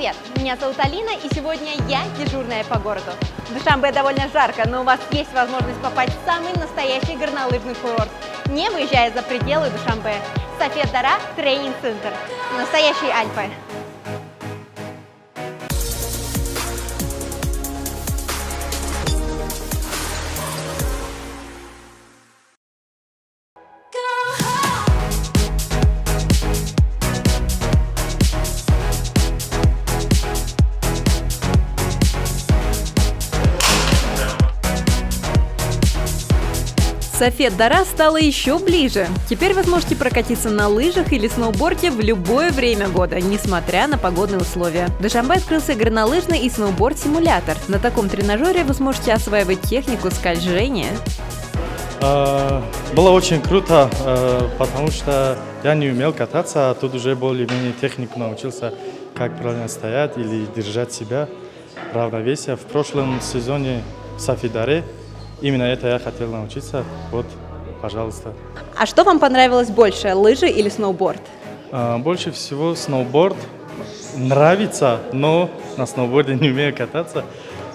Привет! Меня зовут Алина, и сегодня я дежурная по городу. В Душанбе довольно жарко, но у вас есть возможность попасть в самый настоящий горнолыжный курорт, не выезжая за пределы Душанбе. Сафед Дара тренинг-центр. Настоящие Альпы. Сафед Дара стала еще ближе. Теперь вы сможете прокатиться на лыжах или сноуборде в любое время года, несмотря на погодные условия. В Душанбе открылся горнолыжный и сноуборд-симулятор. На таком тренажере вы сможете осваивать технику скольжения. Было очень круто, потому что я не умел кататься, а тут уже более-менее технику научился, как правильно стоять или держать себя в равновесии. В прошлом сезоне в Сафед Даре именно это я хотел научиться. Вот, пожалуйста. А что вам понравилось больше, лыжи или сноуборд? Больше всего сноуборд нравится, но на сноуборде не умею кататься.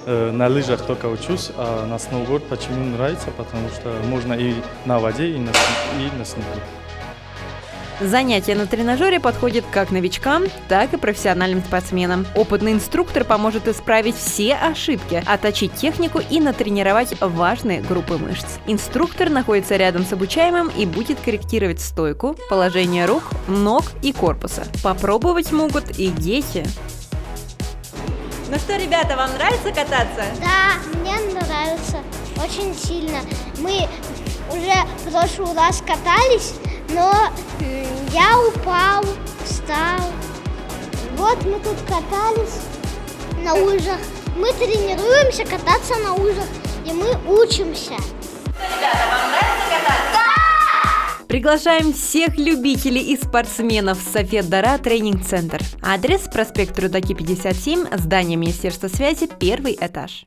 На лыжах только учусь, а на сноуборд почему нравится? Потому что можно и на воде, и на снегу. Занятия на тренажере подходят как новичкам, так и профессиональным спортсменам. Опытный инструктор поможет исправить все ошибки, отточить технику и натренировать важные группы мышц. Инструктор находится рядом с обучаемым и будет корректировать стойку, положение рук, ног и корпуса. Попробовать могут и дети. Ну что, ребята, вам нравится кататься? Да, мне нравится очень сильно. Мы уже в прошлый раз катались, но я упал, встал. Вот мы тут катались на лыжах. Мы тренируемся кататься на лыжах, и мы учимся. Ребята, вам нравится кататься? Да! Приглашаем всех любителей и спортсменов в Сафед Дара тренинг-центр. Адрес: проспект Рудаки, 57, здание Министерства связи, 1 этаж.